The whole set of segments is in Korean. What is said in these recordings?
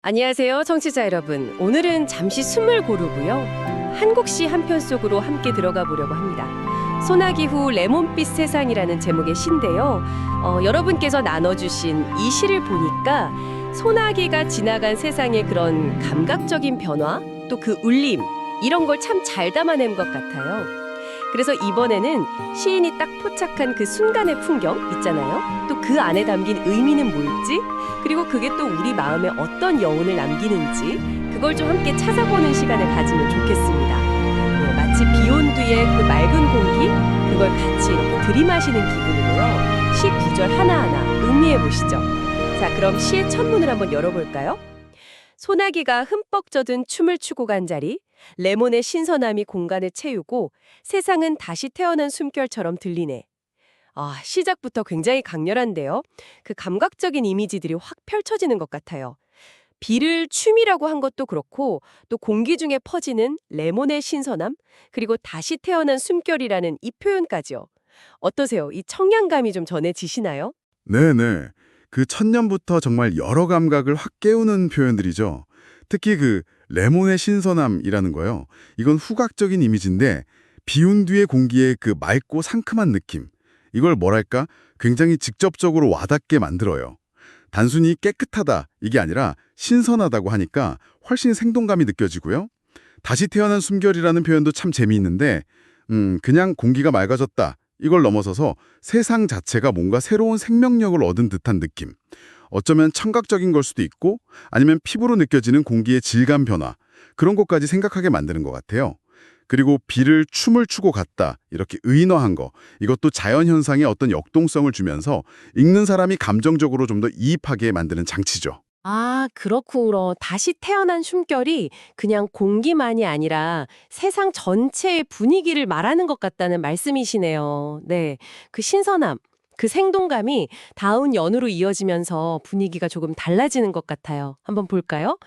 안녕하세요, 청취자 여러분. 오늘은 잠시 숨을 고르고요. 한국시 한 편 속으로 함께 들어가 보려고 합니다. 소나기 후 레몬빛 세상이라는 제목의 시인데요. 여러분께서 나눠주신 이 시를 보니까 소나기가 지나간 세상의 그런 감각적인 변화, 또 그 울림, 이런 걸 참 잘 담아낸 것 같아요. 그래서 이번에는 시인이 딱 포착한 그 순간의 풍경 있잖아요. 또 그 안에 담긴 의미는 뭘지, 그리고 그게 또 우리 마음에 어떤 여운을 남기는지, 그걸 좀 함께 찾아보는 시간을 가지면 좋겠습니다. 네, 마치 비 온 뒤에 그 맑은 공기, 그걸 같이 이렇게 들이마시는 기분으로요. 시 구절 하나하나 음미해 보시죠. 자, 그럼 시의 첫문을 한번 열어볼까요? 소나기가 흠뻑 젖은 춤을 추고 간 자리, 레몬의 신선함이 공간을 채우고 세상은 다시 태어난 숨결처럼 들리네. 시작부터 굉장히 강렬한데요. 그 감각적인 이미지들이 확 펼쳐지는 것 같아요. 비를 춤이라고 한 것도 그렇고 또 공기 중에 퍼지는 레몬의 신선함, 그리고 다시 태어난 숨결이라는 이 표현까지요. 어떠세요? 이 청량감이 좀 전해지시나요? 네네. 그 천년부터 정말 여러 감각을 확 깨우는 표현들이죠. 특히 그 레몬의 신선함이라는 거요. 이건 후각적인 이미지인데 비운 뒤의 공기의 그 맑고 상큼한 느낌. 이걸 뭐랄까 굉장히 직접적으로 와닿게 만들어요. 단순히 깨끗하다 이게 아니라 신선하다고 하니까 훨씬 생동감이 느껴지고요. 다시 태어난 숨결이라는 표현도 참 재미있는데 그냥 공기가 맑아졌다. 이걸 넘어서서 세상 자체가 뭔가 새로운 생명력을 얻은 듯한 느낌. 어쩌면 청각적인 걸 수도 있고 아니면 피부로 느껴지는 공기의 질감 변화. 그런 것까지 생각하게 만드는 것 같아요. 그리고 비를 춤을 추고 갔다. 이렇게 의인화한 거. 이것도 자연현상에 어떤 역동성을 주면서 읽는 사람이 감정적으로 좀 더 이입하게 만드는 장치죠. 그렇구나. 다시 태어난 숨결이 그냥 공기만이 아니라 세상 전체의 분위기를 말하는 것 같다는 말씀이시네요. 네. 그 신선함, 그 생동감이 다음 연으로 이어지면서 분위기가 조금 달라지는 것 같아요. 한번 볼까요?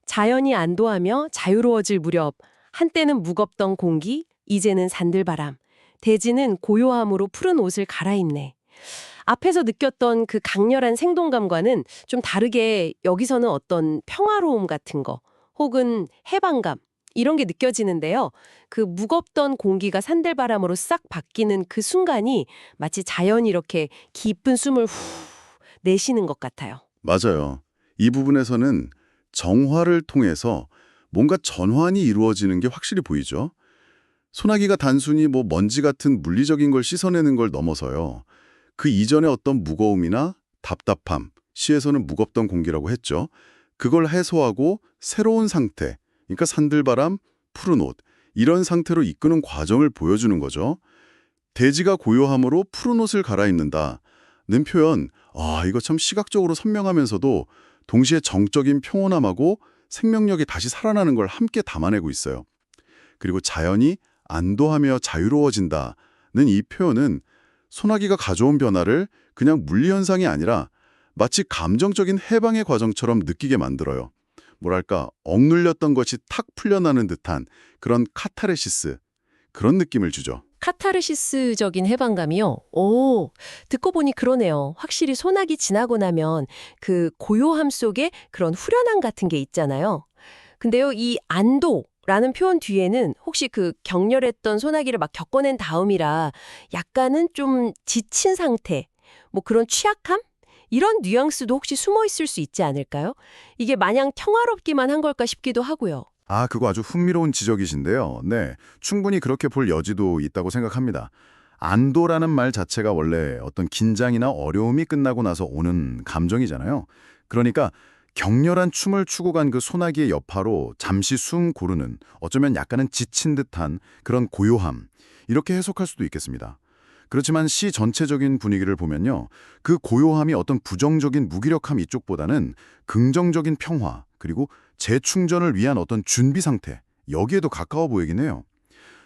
자연이 안도하며 자유로워질 무렵, 한때는 무겁던 공기, 이제는 산들바람. 대지는 고요함으로 푸른 옷을 갈아입네. 앞에서 느꼈던 그 강렬한 생동감과는 좀 다르게 여기서는 어떤 평화로움 같은 거, 혹은 해방감, 이런 게 느껴지는데요. 그 무겁던 공기가 산들바람으로 싹 바뀌는 그 순간이 마치 자연이 이렇게 깊은 숨을 후 내쉬는 것 같아요. 맞아요. 이 부분에서는 정화를 통해서 뭔가 전환이 이루어지는 게 확실히 보이죠. 소나기가 단순히 먼지 같은 물리적인 걸 씻어내는 걸 넘어서요. 그 이전의 어떤 무거움이나 답답함, 시에서는 무겁던 공기라고 했죠. 그걸 해소하고 새로운 상태, 그러니까 산들바람, 푸른 옷, 이런 상태로 이끄는 과정을 보여주는 거죠. 대지가 고요함으로 푸른 옷을 갈아입는다는 표현, 이거 참 시각적으로 선명하면서도 동시에 정적인 평온함하고 생명력이 다시 살아나는 걸 함께 담아내고 있어요. 그리고 자연이 안도하며 자유로워진다는 이 표현은 소나기가 가져온 변화를 그냥 물리현상이 아니라 마치 감정적인 해방의 과정처럼 느끼게 만들어요. 뭐랄까 억눌렸던 것이 탁 풀려나는 듯한 그런 카타르시스, 그런 느낌을 주죠. 카타르시스적인 해방감이요? 오, 듣고 보니 그러네요. 확실히 소나기 지나고 나면 그 고요함 속에 그런 후련함 같은 게 있잖아요. 근데요, 이 안도라는 표현 뒤에는 혹시 그 격렬했던 소나기를 막 겪어낸 다음이라 약간은 좀 지친 상태, 그런 취약함? 이런 뉘앙스도 혹시 숨어 있을 수 있지 않을까요? 이게 마냥 평화롭기만 한 걸까 싶기도 하고요. 그거 아주 흥미로운 지적이신데요. 네, 충분히 그렇게 볼 여지도 있다고 생각합니다. 안도라는 말 자체가 원래 어떤 긴장이나 어려움이 끝나고 나서 오는 감정이잖아요. 그러니까 격렬한 춤을 추고 간 그 소나기의 여파로 잠시 숨 고르는, 어쩌면 약간은 지친 듯한 그런 고요함, 이렇게 해석할 수도 있겠습니다. 그렇지만 시 전체적인 분위기를 보면요. 그 고요함이 어떤 부정적인 무기력함 이쪽보다는 긍정적인 평화, 그리고 재충전을 위한 어떤 준비 상태, 여기에도 가까워 보이긴 해요.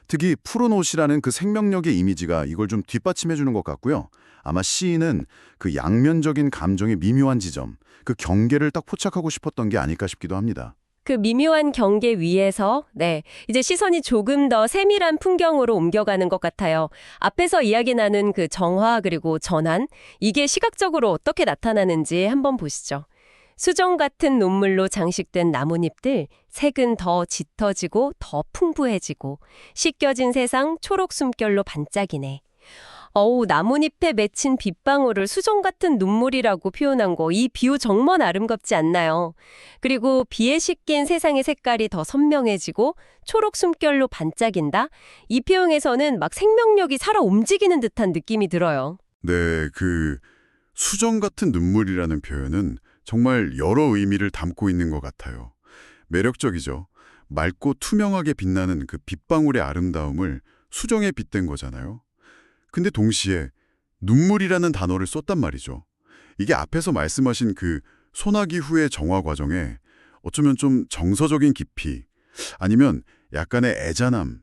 특히 푸른 옷이라는 그 생명력의 이미지가 이걸 좀 뒷받침해 주는 것 같고요. 아마 시인은 그 양면적인 감정의 미묘한 지점, 그 경계를 딱 포착하고 싶었던 게 아닐까 싶기도 합니다. 그 미묘한 경계 위에서, 이제 시선이 조금 더 세밀한 풍경으로 옮겨가는 것 같아요. 앞에서 이야기 나눈 그 정화 그리고 전환, 이게 시각적으로 어떻게 나타나는지 한번 보시죠. 수정 같은 눈물로 장식된 나뭇잎들, 색은 더 짙어지고 더 풍부해지고 씻겨진 세상 초록 숨결로 반짝이네. 나뭇잎에 맺힌 빗방울을 수정 같은 눈물이라고 표현한 거, 이 비유 정말 아름답지 않나요? 그리고 비에 씻긴 세상의 색깔이 더 선명해지고 초록 숨결로 반짝인다? 이 표현에서는 막 생명력이 살아 움직이는 듯한 느낌이 들어요. 네, 그 수정 같은 눈물이라는 표현은 정말 여러 의미를 담고 있는 것 같아요. 매력적이죠. 맑고 투명하게 빛나는 그 빗방울의 아름다움을 수정에 빗댄 거잖아요. 근데 동시에 눈물이라는 단어를 썼단 말이죠. 이게 앞에서 말씀하신 그 소나기 후의 정화 과정에 어쩌면 좀 정서적인 깊이, 아니면 약간의 애잔함,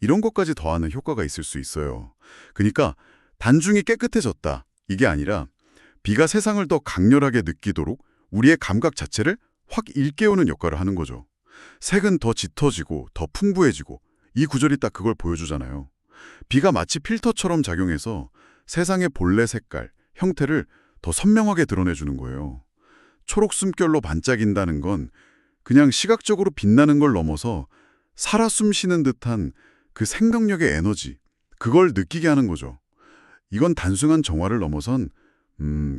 이런 것까지 더하는 효과가 있을 수 있어요. 그러니까 단중이 깨끗해졌다, 이게 아니라 비가 세상을 더 강렬하게 느끼도록 우리의 감각 자체를 확 일깨우는 역할을 하는 거죠. 색은 더 짙어지고 더 풍부해지고, 이 구절이 딱 그걸 보여주잖아요. 비가 마치 필터처럼 작용해서 세상의 본래 색깔, 형태를 더 선명하게 드러내주는 거예요. 초록 숨결로 반짝인다는 건 그냥 시각적으로 빛나는 걸 넘어서 살아 숨쉬는 듯한 그 생명력의 에너지, 그걸 느끼게 하는 거죠. 이건 단순한 정화를 넘어선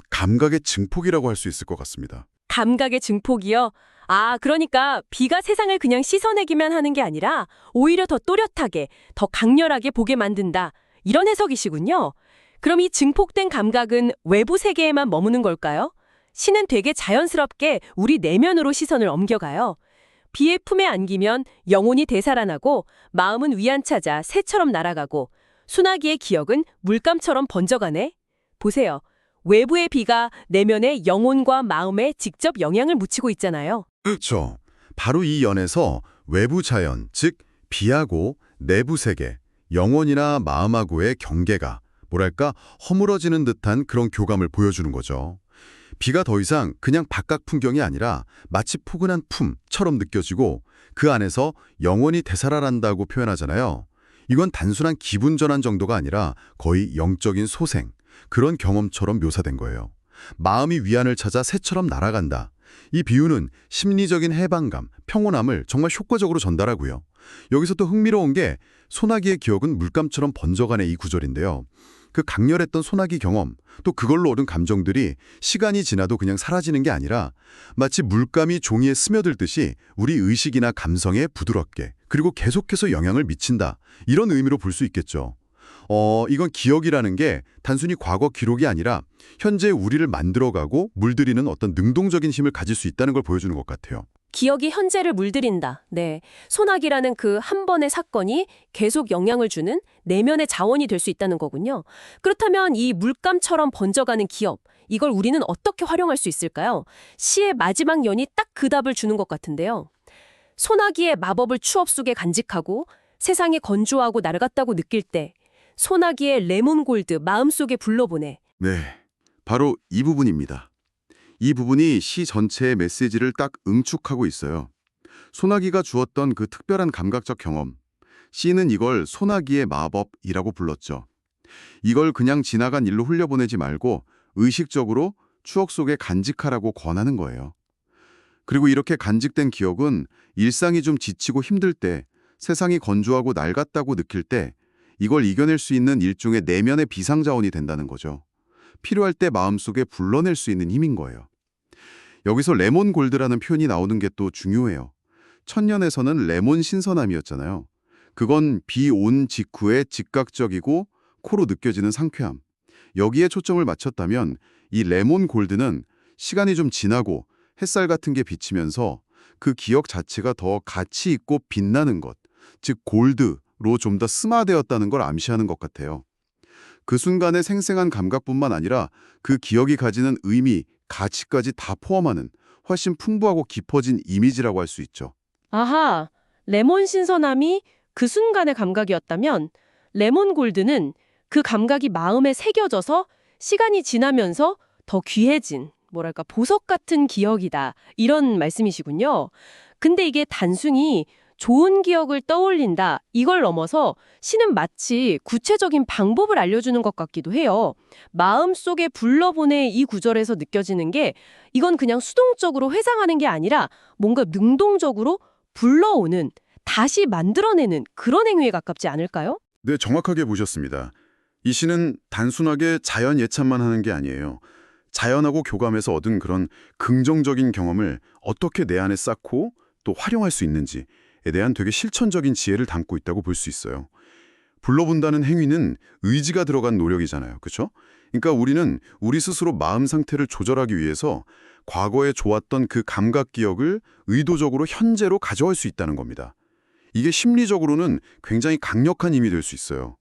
감각의 증폭이라고 할 수 있을 것 같습니다. 감각의 증폭이요? 그러니까 비가 세상을 그냥 씻어내기만 하는 게 아니라 오히려 더 또렷하게, 더 강렬하게 보게 만든다. 이런 해석이시군요. 그럼 이 증폭된 감각은 외부 세계에만 머무는 걸까요? 시는 되게 자연스럽게 우리 내면으로 시선을 옮겨가요. 비의 품에 안기면 영혼이 되살아나고 마음은 위안 찾아 새처럼 날아가고 소나기의 기억은 물감처럼 번져가네. 보세요. 외부의 비가 내면의 영혼과 마음에 직접 영향을 묻히고 있잖아요. 그렇죠. 바로 이 연에서 외부 자연, 즉 비하고 내부 세계, 영혼이나 마음하고의 경계가 뭐랄까 허물어지는 듯한 그런 교감을 보여주는 거죠. 비가 더 이상 그냥 바깥 풍경이 아니라 마치 포근한 품처럼 느껴지고 그 안에서 영혼이 되살아난다고 표현하잖아요. 이건 단순한 기분 전환 정도가 아니라 거의 영적인 소생, 그런 경험처럼 묘사된 거예요. 마음이 위안을 찾아 새처럼 날아간다. 이 비유는 심리적인 해방감, 평온함을 정말 효과적으로 전달하고요. 여기서 또 흥미로운 게 소나기의 기억은 물감처럼 번져가는 이 구절인데요. 그 강렬했던 소나기 경험, 또 그걸로 얻은 감정들이 시간이 지나도 그냥 사라지는 게 아니라 마치 물감이 종이에 스며들듯이 우리 의식이나 감성에 부드럽게 그리고 계속해서 영향을 미친다. 이런 의미로 볼 수 있겠죠. 이건 기억이라는 게 단순히 과거 기록이 아니라 현재 우리를 만들어가고 물들이는 어떤 능동적인 힘을 가질 수 있다는 걸 보여주는 것 같아요. 기억이 현재를 물들인다. 네. 소나기라는 그 한 번의 사건이 계속 영향을 주는 내면의 자원이 될 수 있다는 거군요. 그렇다면 이 물감처럼 번져가는 기억, 이걸 우리는 어떻게 활용할 수 있을까요? 시의 마지막 연이 딱 그 답을 주는 것 같은데요. 소나기의 마법을 추억 속에 간직하고 세상이 건조하고 낡았다고 느낄 때 소나기의 레몬골드 마음속에 불러보내. 네, 바로 이 부분입니다. 이 부분이 시 전체의 메시지를 딱 응축하고 있어요. 소나기가 주었던 그 특별한 감각적 경험. 시는 이걸 소나기의 마법이라고 불렀죠. 이걸 그냥 지나간 일로 흘려보내지 말고 의식적으로 추억 속에 간직하라고 권하는 거예요. 그리고 이렇게 간직된 기억은 일상이 좀 지치고 힘들 때, 세상이 건조하고 낡았다고 느낄 때 이걸 이겨낼 수 있는 일종의 내면의 비상자원이 된다는 거죠. 필요할 때 마음속에 불러낼 수 있는 힘인 거예요. 여기서 레몬 골드라는 표현이 나오는 게 또 중요해요. 천년에서는 레몬 신선함이었잖아요. 그건 비 온 직후에 즉각적이고 코로 느껴지는 상쾌함. 여기에 초점을 맞췄다면 이 레몬 골드는 시간이 좀 지나고 햇살 같은 게 비치면서 그 기억 자체가 더 가치 있고 빛나는 것, 즉 골드로 좀 더 스마되었다는 걸 암시하는 것 같아요. 그 순간의 생생한 감각뿐만 아니라 그 기억이 가지는 의미, 가치까지 다 포함하는 훨씬 풍부하고 깊어진 이미지라고 할 수 있죠. 아하, 레몬 신선함이 그 순간의 감각이었다면 레몬 골드는 그 감각이 마음에 새겨져서 시간이 지나면서 더 귀해진, 뭐랄까 보석 같은 기억이다. 이런 말씀이시군요. 근데 이게 단순히 좋은 기억을 떠올린다 이걸 넘어서 시는 마치 구체적인 방법을 알려주는 것 같기도 해요. 마음속에 불러보내 이 구절에서 느껴지는 게 이건 그냥 수동적으로 회상하는 게 아니라 뭔가 능동적으로 불러오는, 다시 만들어내는 그런 행위에 가깝지 않을까요? 네, 정확하게 보셨습니다. 이 시는 단순하게 자연 예찬만 하는 게 아니에요. 자연하고 교감해서 얻은 그런 긍정적인 경험을 어떻게 내 안에 쌓고 또 활용할 수 있는지에 대한 되게 실천적인 지혜를 담고 있다고 볼 수 있어요. 불러본다는 행위는 의지가 들어간 노력이잖아요. 그렇죠? 그러니까 우리는 우리 스스로 마음 상태를 조절하기 위해서 과거에 좋았던 그 감각 기억을 의도적으로 현재로 가져올 수 있다는 겁니다. 이게 심리적으로는 굉장히 강력한 힘이 될 수 있어요.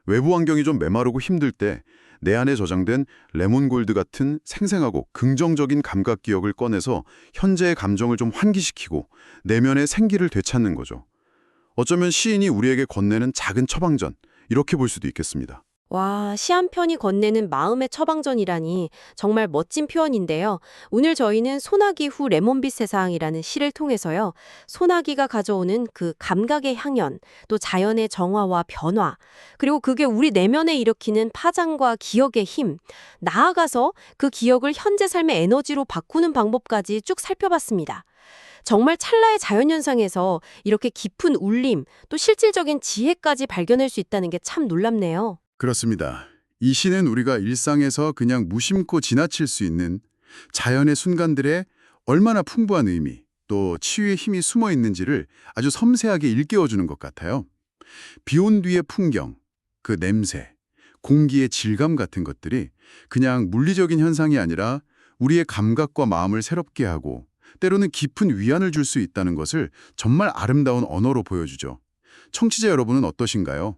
외부 환경이 좀 메마르고 힘들 때 내 안에 저장된 레몬골드 같은 생생하고 긍정적인 감각 기억을 꺼내서 현재의 감정을 좀 환기시키고 내면의 생기를 되찾는 거죠. 어쩌면 시인이 우리에게 건네는 작은 처방전, 이렇게 볼 수도 있겠습니다. 와, 시 한 편이 건네는 마음의 처방전이라니 정말 멋진 표현인데요. 오늘 저희는 소나기 후 레몬빛 세상이라는 시를 통해서요. 소나기가 가져오는 그 감각의 향연, 또 자연의 정화와 변화, 그리고 그게 우리 내면에 일으키는 파장과 기억의 힘, 나아가서 그 기억을 현재 삶의 에너지로 바꾸는 방법까지 쭉 살펴봤습니다. 정말 찰나의 자연현상에서 이렇게 깊은 울림, 또 실질적인 지혜까지 발견할 수 있다는 게 참 놀랍네요. 그렇습니다. 이 시는 우리가 일상에서 그냥 무심코 지나칠 수 있는 자연의 순간들에 얼마나 풍부한 의미, 또 치유의 힘이 숨어 있는지를 아주 섬세하게 일깨워주는 것 같아요. 비 온 뒤의 풍경, 그 냄새, 공기의 질감 같은 것들이 그냥 물리적인 현상이 아니라 우리의 감각과 마음을 새롭게 하고 때로는 깊은 위안을 줄 수 있다는 것을 정말 아름다운 언어로 보여주죠. 청취자 여러분은 어떠신가요?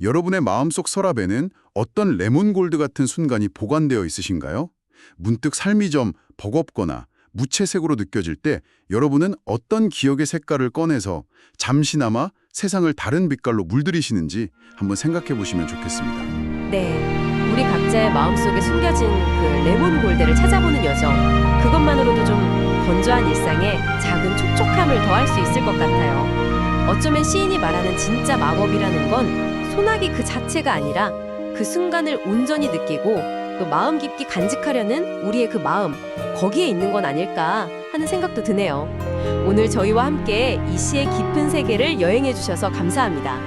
여러분의 마음속 서랍에는 어떤 레몬골드 같은 순간이 보관되어 있으신가요? 문득 삶이 좀 버겁거나 무채색으로 느껴질 때 여러분은 어떤 기억의 색깔을 꺼내서 잠시나마 세상을 다른 빛깔로 물들이시는지 한번 생각해 보시면 좋겠습니다. 네, 우리 각자의 마음속에 숨겨진 그 레몬 골드를 찾아보는 여정, 그것만으로도 좀 건조한 일상에 작은 촉촉함을 더할 수 있을 것 같아요. 어쩌면 시인이 말하는 진짜 마법이라는 건 소나기 그 자체가 아니라 그 순간을 온전히 느끼고 또 마음 깊이 간직하려는 우리의 그 마음, 거기에 있는 건 아닐까 하는 생각도 드네요. 오늘 저희와 함께 이 시의 깊은 세계를 여행해 주셔서 감사합니다.